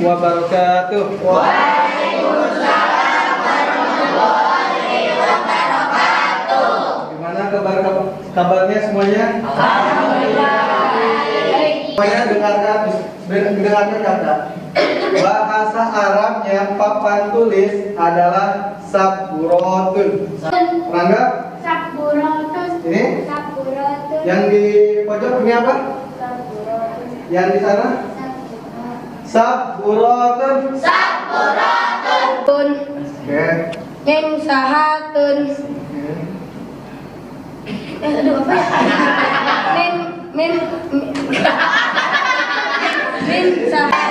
wabarakatuh. Waalaikumsalam warahmatullahi wabarakatuh. Gimana kabarnya semuanya? Alhamdulillah. Semuanya dengarkan kata. Bahasa Arabnya papan tulis adalah sabburatun. Rangga? Sabburatun. Ini? Sabburatun. Yang di pojok ini apa? Sabburatun. Yang di sana? Sabburatun. Sabburatun. Oke. Min sahatun. Aduh apa ya? Min sahatun.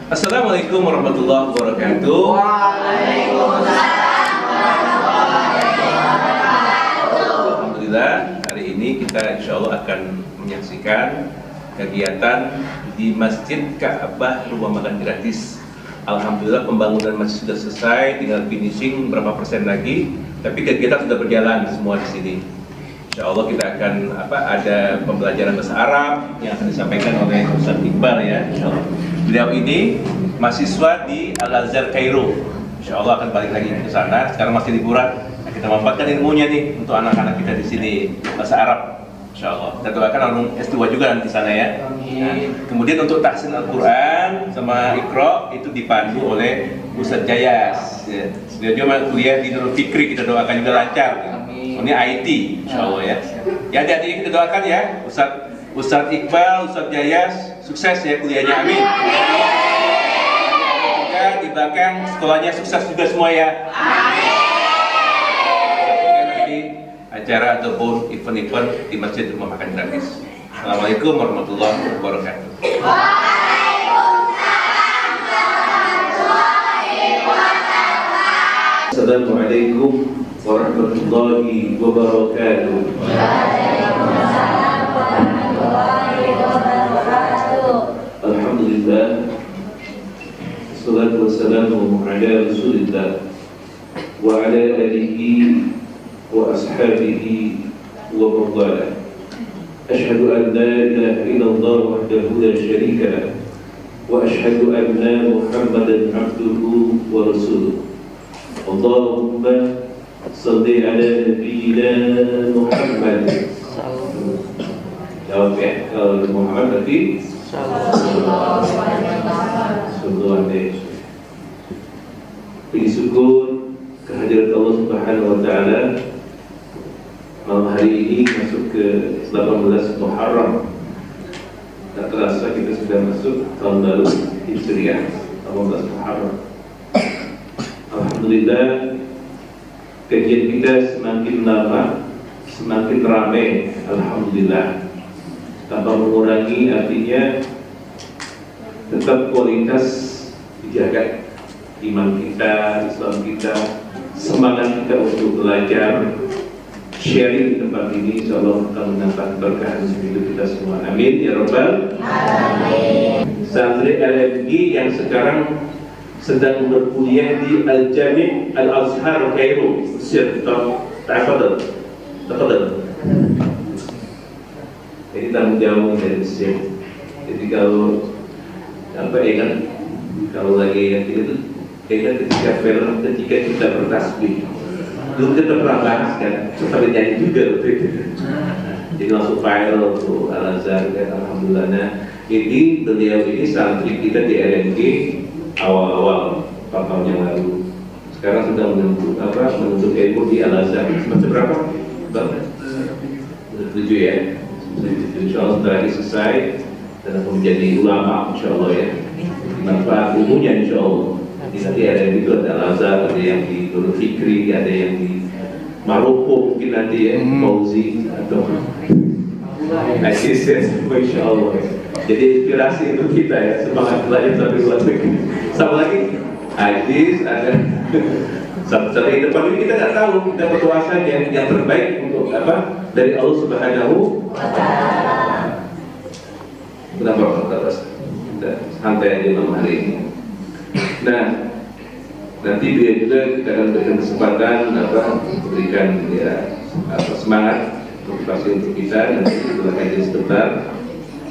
Assalamualaikum warahmatullahi wabarakatuh. Alhamdulillah, hari ini kita insya Allah akan menyaksikan kegiatan di Masjid Ka'bah Rumah Makan Gratis. Alhamdulillah pembangunan masih sudah selesai, tinggal finishing berapa persen lagi, tapi kegiatan sudah berjalan semua di sini. Insya Allah kita akan ada pembelajaran bahasa Arab yang akan disampaikan oleh Ustaz Iqbal ya. Insya Allah. Beliau ini mahasiswa di Al-Azhar Kairo. Insya Allah akan balik lagi ke sana. Sekarang masih liburan. Nah, kita manfaatkan ilmunya nih untuk anak-anak kita di sini bahasa Arab. Insya Allah. Kita doakan orang S2 juga nanti di sana ya. Nah, kemudian untuk tahsin Al-Quran sama Iqra itu dipandu oleh Ustaz Jayas. Ya. Dia juga kuliah di Nurul Fikri, kita doakan juga lancar. Ini IT, Insya Allah ya. Ya adik-adik kita doakan ya. Ustaz Iqbal, Ustaz Jayas, sukses ya kuliahnya, amin. Juga di belakang sekolahnya sukses juga semua ya. Amin. Nanti acara ataupun event-event di Masjid Rumah Makan Gratis. Assalamualaikum warahmatullahi wabarakatuh. Assalamualaikum warahmatullahi wabarakatuh. Alhamdulillah, wassalatu wassalamu ala Rasulillah wa ala alihi wa ashabihi wa man wala. Asyhadu an la ilaha illallah wahdahu la syarika lah wa asyhadu anna Muhammadan abduhu wa rasuluh. Allahumma salli ala nabiyyina Muhammad. Jawab ya, kalau Muhammad berarti sallallahu alaihi. Puji syukur kehadirat Allah Subhanahu wa taala. Malam hari ini masuk ke 18 Muharram. Tak terasa kita sudah masuk tahun baru Hijriah 18 Muharram. Alhamdulillah, kajian kita semakin lama semakin ramai. Alhamdulillah, tanpa mengurangi, artinya tetap kualitas dijaga. Iman kita, Islam kita, semangat kita untuk belajar, sharing di tempat ini, insya Allah akan menambah berkah hidup kita semua. Amin ya Rabbal Alamin. Santri LMG yang sekarang sedang berkuliah di Al-Jami' Al-Azhar Kairo. Siap, tafadhal. Jadi tanggung jawab dari Syekh. Jadi kalau kalau lagi yang itu ketika kita bertasbih, dulu kita pernah bahas kan, sampai nyanyi juga waktu itu. Jadi langsung viral tuh Al-Azhar kan, alhamdulillah. Nah, ini beliau ini santri kita di LMG awal-awal 4 tahun yang lalu. Sekarang sudah menuntut ilmu di Al-Azhar. Semester berapa? Sudah 7 ya. Insya Allah setelah ini selesai dan akan menjadi ulama, insya Allah ya. Manfaat ilmunya insya Allah. Nanti ada yang itu ada Al-Azhar, ada yang di Nurul Fikri, ada yang di Maroko mungkin nanti ya, Fauzi atau Aziz, insya Allah. Jadi inspirasi untuk kita ya, semangat belajar sampai luar negeri. Sama lagi Aziz, ada Sampai di depan ini kita nggak tahu, kita berdoa saja yang terbaik untuk apa dari Allah Subhanahu wa Ta'ala. Kenapa Pak? Kita santai aja malam hari ini. Nah, nanti dia juga kita akan berikan kesempatan berikan ya semangat motivasi untuk kita. Nanti kita kajian sebentar,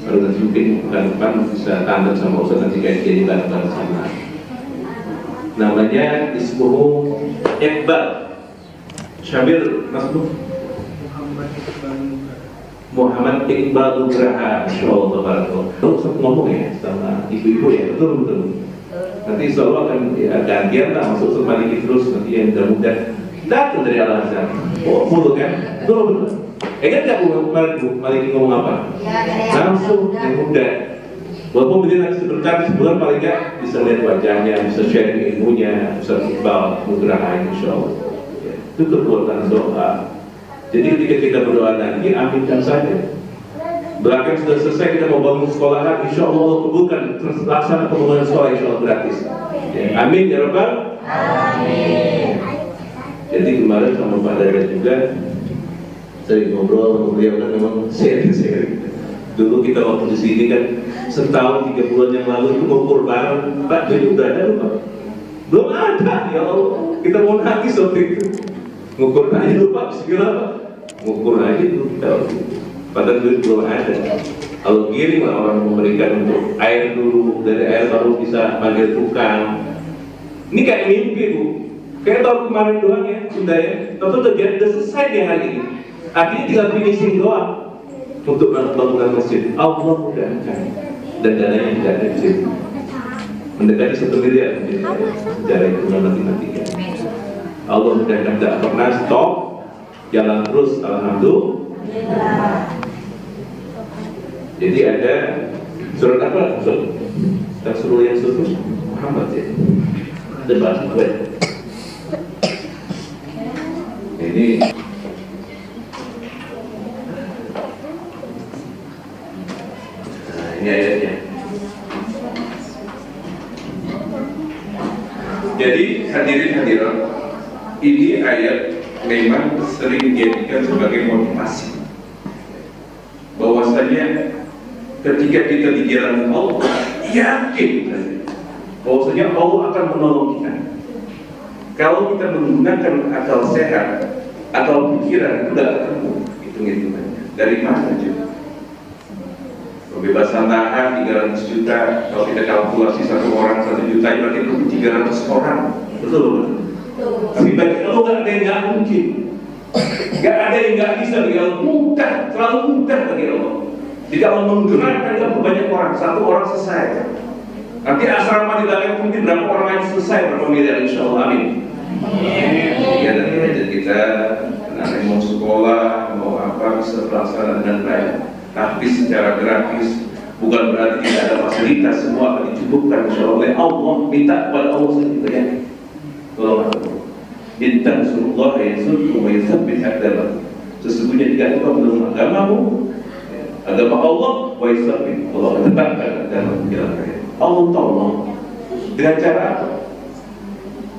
baru nanti mungkin bulan depan bisa tandem sama Ustaz, nanti kajian bareng-bareng sama. Namanya ismuhu Iqbal Syabir Masbuh Muhammad Iqbal Nugraha, insyaallah. Kalau Ustaz ngomong ya sama ibu-ibu ya, betul. Nanti insya Allah akan gantian lah, masuk Maliki terus, nanti yang mudah-mudah datang dari Al-Azhar. Oh, mulu kan? Betul. Ingat gak Bu Maliki ngomong apa? Langsung yang mudah. Walaupun beliau nanti sebulan paling gak bisa lihat wajahnya, bisa sharing ilmunya, bisa Iqbal Nugraha, insya Allah. Itu kekuatan doa. Jadi ketika kita berdoa nanti, aminkan saja. Belakang sudah selesai, kita mau bangun sekolahan, insya Allah Allah kabulkan terlaksana pembangunan sekolah, insya Allah gratis. Ya, amin ya Rabbal. Amin. Jadi kemarin sama Pak Dada juga sering ngobrol sama beliau, kan memang sharing. Dulu kita waktu di sini kan setahun 3 bulan yang lalu itu ngumpul bareng, Pak jadi udah ada Pak? Belum ada, ya Allah. Kita mau nangis waktu itu. Ngukur aja dulu Pak, bismillah Pak. Ngukur aja dulu kita. Padahal duit belum ada. Kalau giring lah orang memberikan untuk air dulu, dari air baru bisa panggil tukang. Ini kayak mimpi Bu. Kayak tahun kemarin doang ya, sudah ya. Tapi udah selesai di hari ini. Artinya tinggal finishing doang untuk bangunan masjid. Allah mudahkan. Dan dananya tidak ada di situ. Mendekati 1 miliar secara hitungan matematika. Allah mudahkan, tidak pernah stop, jalan terus, alhamdulillah. Jadi ada surat apa? Kita suruh yang suruh Muhammad ya. Ada bahasa gue. Ini ini ayatnya. Jadi hadirin hadirat, ini ayat memang sering dijadikan sebagai motivasi. Bahwasanya ketika kita di jalan Allah, yakin bahwasanya Allah akan menolong kita. Kalau kita menggunakan akal sehat atau pikiran, itu tidak ketemu hitung-hitungannya. Dari mana juga? Kebebasan lahan 300 juta, kalau kita kalkulasi 1 orang 1 juta, berarti itu 300 orang. Betul? Tapi bagi Allah nggak ada yang nggak mungkin. Gak ada yang nggak bisa bagi Allah, mudah, terlalu mudah bagi Allah. Jika Allah menggerakkan banyak orang, 1 orang selesai. Nanti asrama di dalam mungkin berapa orang yang selesai, berapa miliar, insya Allah, amin. Ya, dan kita anak mau sekolah, mau apa, bisa terlaksana dengan baik. Tapi secara gratis, bukan berarti tidak ada fasilitas, semua akan dicukupkan insya Allah. Allah minta kepada Allah sendiri ya. Tolong aku. Bintang surullah yansurkum wa yuthabbit aqdamakum. Sesungguhnya jika engkau menolong agamamu, agama Allah, wa yuthabbit, Allah akan tetapkan agamamu di jalan raya. Allah tolong dengan cara apa?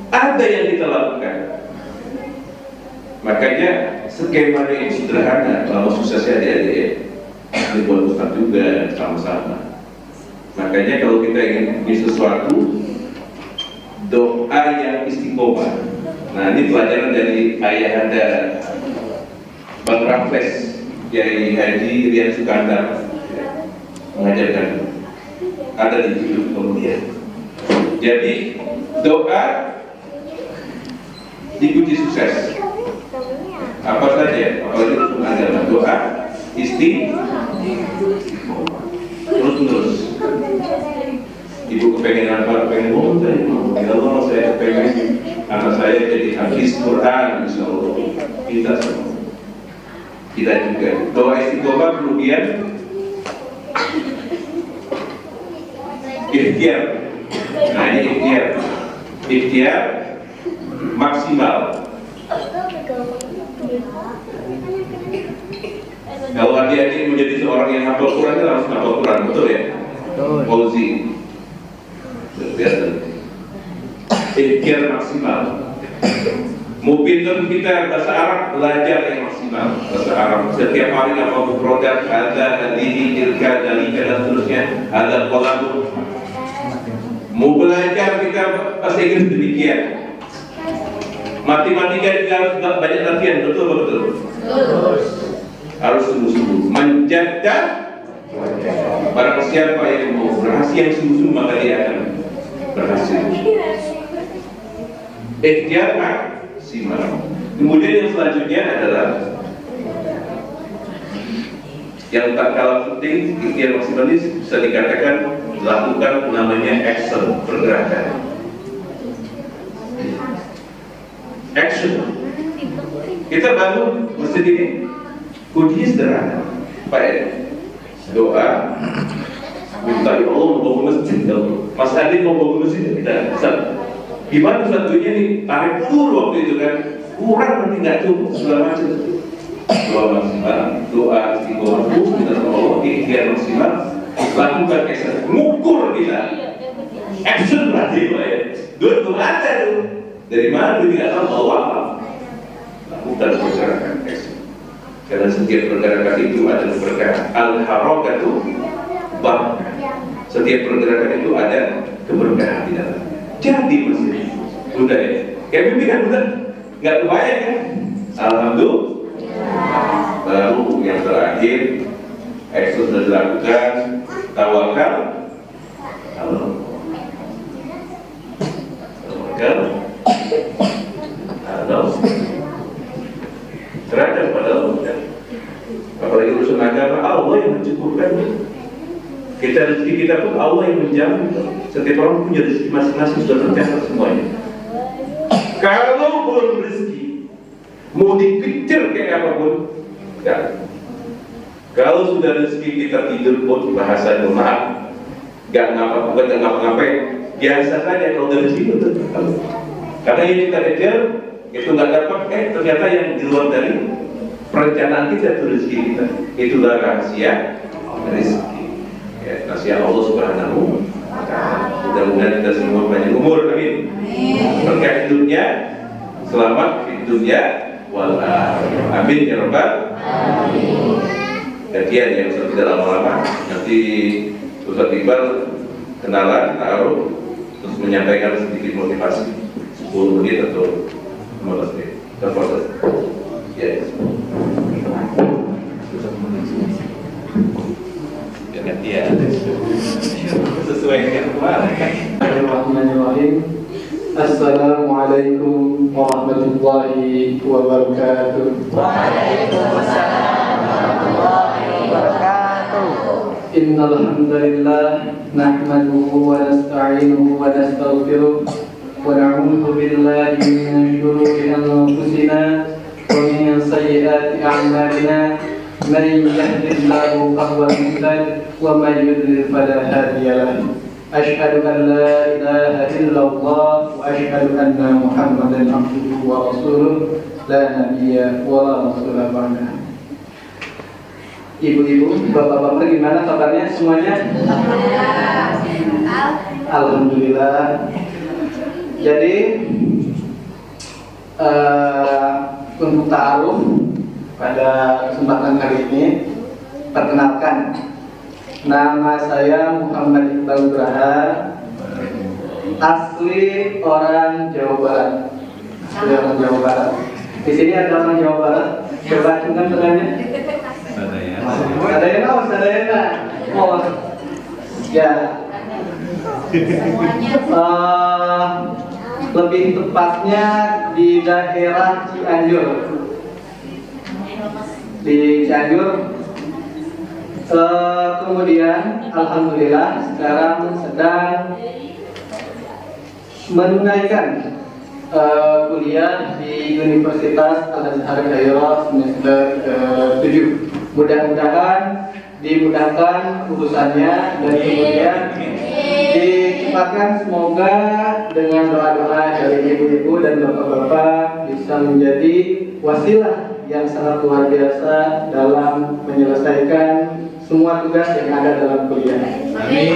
Ada yang kita lakukan. Makanya skema yang sederhana, kalau suksesnya adik-adik, ini buat Ustaz juga sama-sama. Makanya kalau kita ingin sesuatu, doa yang istiqomah. Nah ini pelajaran dari ayahanda Bang Raffles, Kiai Haji Rian Sukandar mengajarkan, ada di hidup kemudian. Jadi doa dikunci sukses. Apa saja, apalagi untuk agama, doa terus. Ibu kepengen apa? Kepengen ngomong saya, ya Allah saya kepengen anak saya jadi hafiz Quran, insya Allah. Kita semua, kita juga doa istiqomah, kemudian ikhtiar. Nah ini ikhtiar maksimal. Kalau adik-adik menjadi seorang yang hafal Quran, kita harus hafal Quran, betul ya? Fauzi, ikhtiar maksimal. Mungkin kita bahasa Arab belajar yang maksimal. Bahasa Arab setiap hari apa produk ada diri tilka dalika dan seterusnya ada kolabur. Mau belajar kita bahasa Inggris demikian. Matematika juga harus banyak latihan, betul betul. Harus sungguh-sungguh menjaga. Barang siapa yang mau berhasil yang sungguh-sungguh maka dia akan berhasil. Ikhtiar maksimal. Kemudian yang selanjutnya adalah yang tak kalah penting, ikhtiar maksimal ini bisa dikatakan lakukan namanya action, pergerakan. Action. Kita bangun masjid ini, kuncinya sederhana, Pak Ed. Doa, minta ya Allah mau bangun masjid. Mas Adi mau bangun masjid, kita bisa. Gimana satunya nih? Tarik ulur waktu itu kan, kurang nanti nggak cukup segala macam. Doa maksimal, doa istiqomah, kita sama Allah, ikhtiar maksimal, lakukan action, ngukur kita. Action berarti Pak Ed. Doa ada tuh. Dari mana dia nggak tahu Allah apa? Lakukan pergerakan action. Karena setiap pergerakan itu adalah pergerakan al-harakatu barakah. Setiap pergerakan itu ada keberkahan di dalam. Jadi masih udah ya. Kayak mimpi kan udah nggak kebayang kan? Alhamdulillah. Baru yang terakhir action sudah dilakukan, tawakal. Tawakal. Terhadap pada Allah. Apalagi urusan agama, Allah yang mencukupkan. Kita rezeki kita pun Allah yang menjamin. Setiap orang punya rezeki masing-masing sudah tercatat semuanya. Kalau belum rezeki, mau dikejar kayak apapun, enggak. Kalau sudah rezeki kita tidur pun bahasa maaf, enggak ngapa-ngapain. Biasa saja kalau dari rezeki itu. Karena yang kita kejar itu nggak dapat, ternyata yang di luar dari perencanaan kita itu rezeki kita. Itulah rahasia rezeki. Ya, rahasia Allah Subhanahu wa Ta'ala. Mudah-mudahan kita semua banyak umur, amin. Berkah hidupnya, selamat di dunia wal akhirah. Amin ya rabbal alamin. Kajian yang sudah tidak lama-lama. Nanti Ustaz Iqbal kenalan, taruh, terus menyampaikan sedikit motivasi 10 menit atau 15 menit. Terus ya. Gantian. Sesuai dengan kemarin. Bismillahirrahmanirrahim. Assalamualaikum warahmatullahi wabarakatuh. Waalaikumsalam warahmatullahi wabarakatuh. Innal hamdalillah nahmaduhu wa nasta'inuhu wa nastaghfiruh wa na'udzu billahi min shururi anfusina wa min sayyiati a'malina. Man yahdihillahu fahuwal muhtadi wa man yudlil fala hadiya lahu. Asyhadu an la ilaha illallah wa asyhadu anna Muhammadan abduhu wa rasuluh la nabiyya wa la rasula ba'dahu. Ibu-ibu, bapak-bapak gimana kabarnya semuanya? Alhamdulillah. Jadi untuk ta'aruf pada kesempatan kali ini, perkenalkan, nama saya Muhammad Iqbal Braha, asli orang Jawa Barat. Asli orang Jawa Barat. Di sini ada orang Jawa Barat. Coba acungkan tangannya. Ada yang tahu, ada yang enggak? Oh, ya. Lebih tepatnya di daerah Cianjur. Di Cianjur. Kemudian alhamdulillah sekarang sedang menunaikan kuliah di Universitas Al-Azhar Cairo semester 7. Mudah-mudahan dimudahkan urusannya dan kemudian dicepatkan, semoga dengan doa-doa dari ibu-ibu dan bapak-bapak bisa menjadi wasilah yang sangat luar biasa dalam menyelesaikan semua tugas yang ada dalam kuliah. Amin.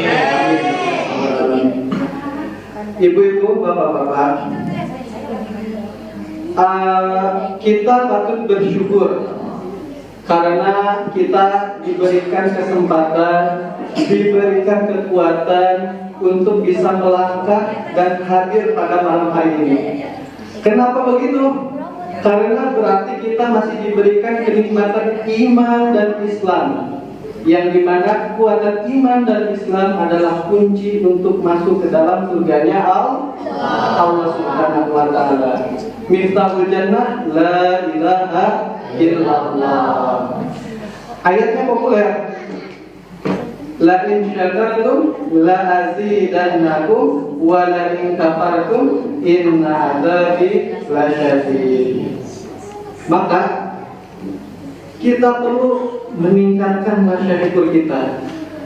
Ibu-ibu, bapak-bapak, kita patut bersyukur karena kita diberikan kesempatan, diberikan kekuatan untuk bisa melangkah dan hadir pada malam hari ini. Kenapa begitu? Karena berarti kita masih diberikan kenikmatan iman dan Islam, yang dimana kekuatan iman dan Islam adalah kunci untuk masuk ke dalam surganya Allah Subhanahu wa Ta'ala. Miftahul Jannah la ilaha illallah. Ayatnya populer. La in syakartum la azidannakum wa la in kafartum inna adzabi lasyadid. Maka kita perlu meningkatkan rasa syukur kita.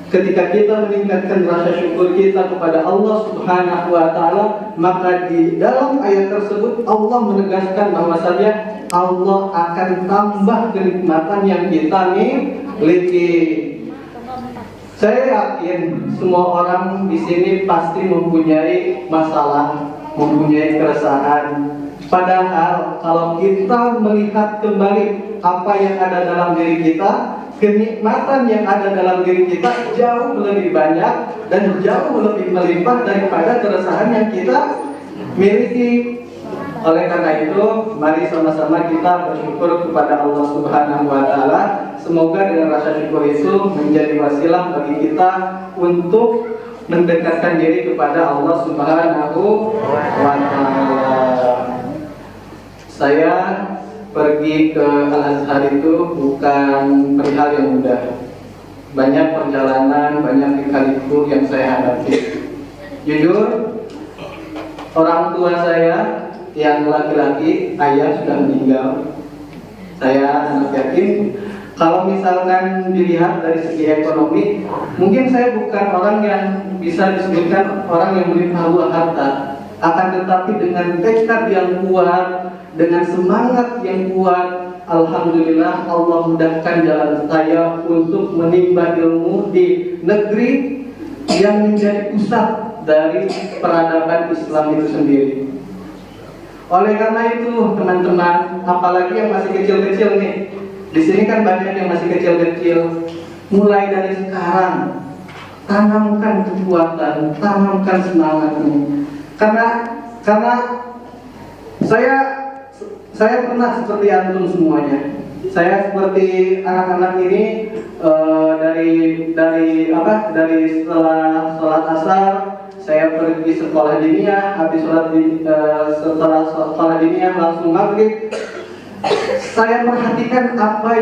Ketika kita meningkatkan rasa syukur kita kepada Allah Subhanahu wa Ta'ala, maka di dalam ayat tersebut Allah menegaskan bahwasanya Allah akan tambah kenikmatan yang kita miliki. Saya yakin semua orang di sini pasti mempunyai masalah, mempunyai keresahan. Padahal kalau kita melihat kembali apa yang ada dalam diri kita, kenikmatan yang ada dalam diri kita jauh lebih banyak dan jauh lebih melimpah daripada keresahan yang kita miliki. Oleh karena itu, mari sama-sama kita bersyukur kepada Allah Subhanahu wa Ta'ala. Semoga dengan rasa syukur itu menjadi wasilah bagi kita untuk mendekatkan diri kepada Allah Subhanahu wa Ta'ala. Saya pergi ke Al-Azhar itu bukan perihal yang mudah. Banyak perjalanan, banyak lika-liku yang saya hadapi. Jujur, orang tua saya yang laki-laki, ayah sudah meninggal. Saya sangat yakin kalau misalkan dilihat dari segi ekonomi, mungkin saya bukan orang yang bisa disebutkan orang yang berlimpah harta. Akan tetapi dengan tekad yang kuat, dengan semangat yang kuat, alhamdulillah Allah mudahkan jalan saya untuk menimba ilmu di negeri yang menjadi pusat dari peradaban Islam itu sendiri. Oleh karena itu, teman-teman, apalagi yang masih kecil-kecil nih, di sini kan banyak yang masih kecil-kecil. Mulai dari sekarang, tanamkan kekuatan, tanamkan semangatmu. Karena saya pernah seperti antum semuanya. Saya seperti anak-anak ini dari setelah sholat asar saya pergi sekolah diniyah, habis setelah sekolah diniyah langsung maghrib. Saya perhatikan apa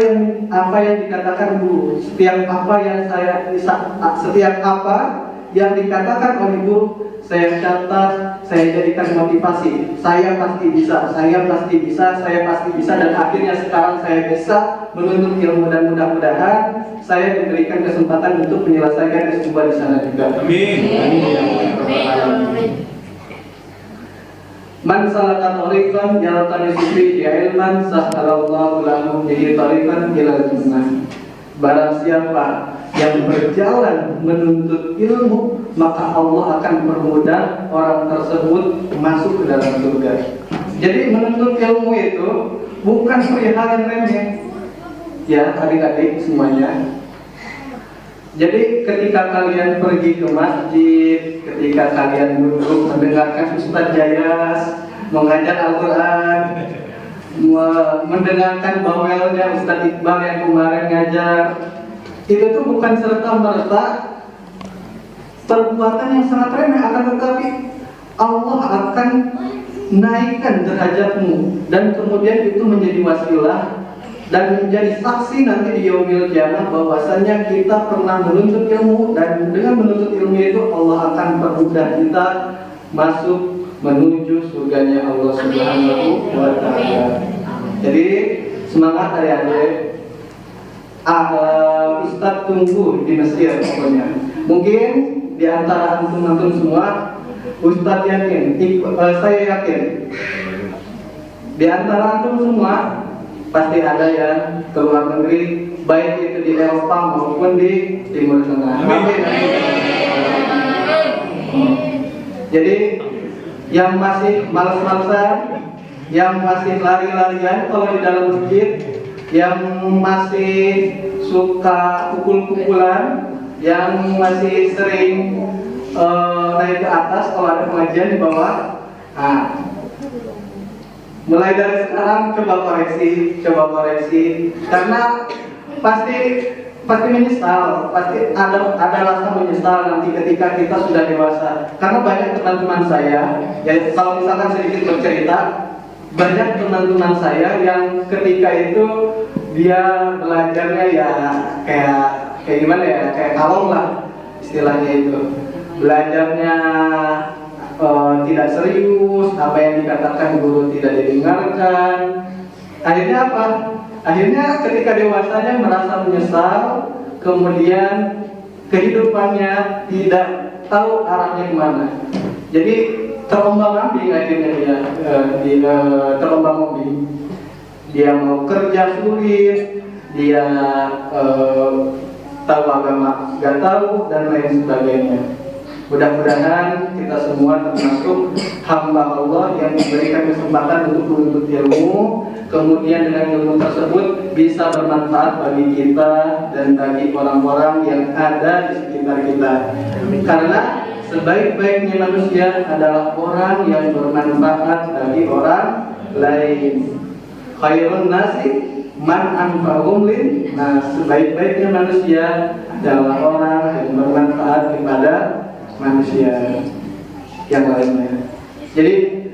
yang dikatakan guru. Setiap apa yang dikatakan oleh guru, saya catat, saya jadikan motivasi. Saya pasti bisa, dan akhirnya sekarang saya bisa menuntut ilmu dan mudah-mudahan saya diberikan kesempatan untuk menyelesaikan S2 di sana juga. Amin. Man salaka tariqan yaltamisu fihi ilman sahhalallahu lahu bihi tariqan ilal jannah. Barang siapa yang berjalan menuntut ilmu, maka Allah akan permudah orang tersebut masuk ke dalam surga. Jadi menuntut ilmu itu bukan perihal yang remeh. Ya, adik-adik semuanya. Jadi ketika kalian pergi ke masjid, ketika kalian duduk mendengarkan Ustaz Jayas mengajar Al-Quran, mendengarkan bawelnya Ustaz Iqbal yang kemarin ngajar, itu tuh bukan serta-merta perbuatan yang sangat remeh, akan tetapi Allah akan naikkan derajatmu dan kemudian itu menjadi wasilah dan menjadi saksi nanti di yaumil qiyamah bahwasanya kita pernah menuntut ilmu, dan dengan menuntut ilmu itu Allah akan permudah kita masuk menuju surganya Allah Subhanahu wa Ta'ala. Jadi semangat adik-adik. Ustadz tunggu di Mesir pokoknya. Mungkin di antara antum-antum semua, Ustadz yakin, saya yakin, di antara antum semua pasti ada yang ke luar negeri, baik itu di Eropa maupun di Timur Tengah. Amin. Jadi yang masih malas-malasan, yang masih lari-larian kalau di dalam masjid, yang masih suka pukul-pukulan, yang masih sering naik ke atas kalau ada pengajian di bawah. Nah, mulai dari sekarang coba koreksi, karena pasti menyesal, pasti ada rasa menyesal nanti ketika kita sudah dewasa. Karena banyak teman-teman saya, ya kalau misalkan sedikit bercerita, banyak teman-teman saya yang ketika itu dia belajarnya ya kayak gimana ya, kayak kalong lah istilahnya itu. Belajarnya tidak serius, apa yang dikatakan guru tidak didengarkan. Akhirnya apa? Akhirnya ketika dewasanya merasa menyesal, kemudian kehidupannya tidak tahu arahnya kemana. Jadi terombang-ambing akhirnya dia terombang-ambing. Dia mau kerja sulit, dia tahu agama nggak tahu, dan lain sebagainya. Mudah-mudahan kita semua termasuk hamba Allah yang diberikan kesempatan untuk menuntut ilmu, kemudian dengan ilmu tersebut bisa bermanfaat bagi kita dan bagi orang-orang yang ada di sekitar kita. Karena sebaik-baiknya manusia adalah orang yang bermanfaat bagi orang lain. Khairun nasi man anfa'uhum lin. Nah, sebaik-baiknya manusia adalah orang yang bermanfaat kepada manusia yang lainnya. Jadi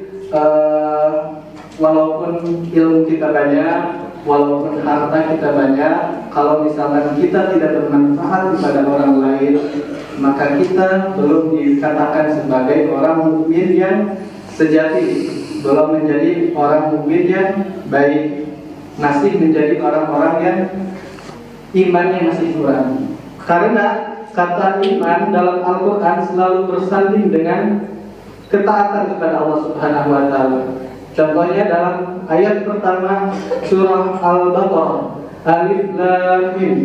walaupun ilmu kita banyak, walaupun harta kita banyak, kalau misalkan kita tidak bermanfaat kepada orang lain, maka kita belum dikatakan sebagai orang mukmin yang sejati, belum menjadi orang mukmin yang baik, masih menjadi orang-orang yang imannya masih kurang. Karena kata iman dalam Al-Quran selalu bersanding dengan ketaatan kepada Allah Subhanahu wa Ta'ala. Contohnya dalam ayat pertama surah Al-Baqarah, Alif Lam Mim,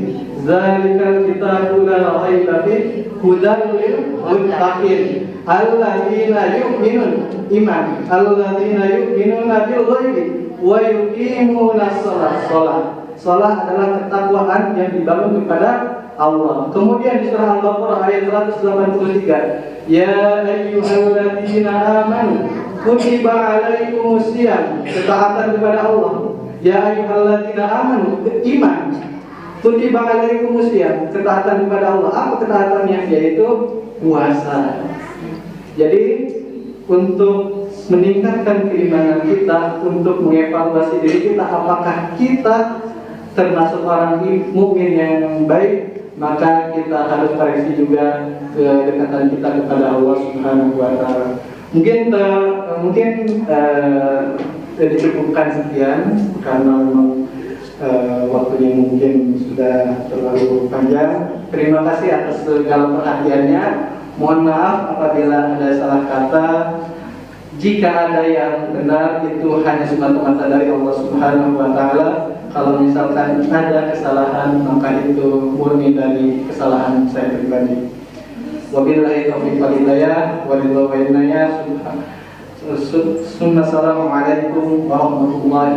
Zalikal kitabu la raiba fihi hudan lil muttaqin alladzina yu'minun iman alladzina yu'minuna bil ghaibi wa yuqimuna shalah. Shalah adalah ketakwaan yang dibangun kepada Allah. Kemudian di surah Al-Baqarah ayat 183, Ya ayyuhalladzina amanu kutiba alaikumusiyam, ketaatan kepada Allah. Ya ayyuhalladzina amanu, iman. Kutiba alaikumusiyam, ketaatan kepada Allah. Apa ketaatannya? Yaitu puasa. Jadi untuk meningkatkan keimanan kita, untuk mengevaluasi diri kita, apakah kita termasuk orang mukmin yang baik, maka kita harus koreksi juga kedekatan kita kepada Allah Subhanahu wa Ta'ala. Mungkin dicukupkan sekian karena memang waktunya mungkin sudah terlalu panjang. Terima kasih atas segala perhatiannya. Mohon maaf apabila ada salah kata. Jika ada yang benar, itu hanya semata-mata dari Allah Subhanahu wa Ta'ala. Kalau misalkan ada kesalahan, maka itu murni dari kesalahan saya pribadi. Wabillahi taufiq wal hidayah, wabillahi wa innaya. Assalamualaikum warahmatullahi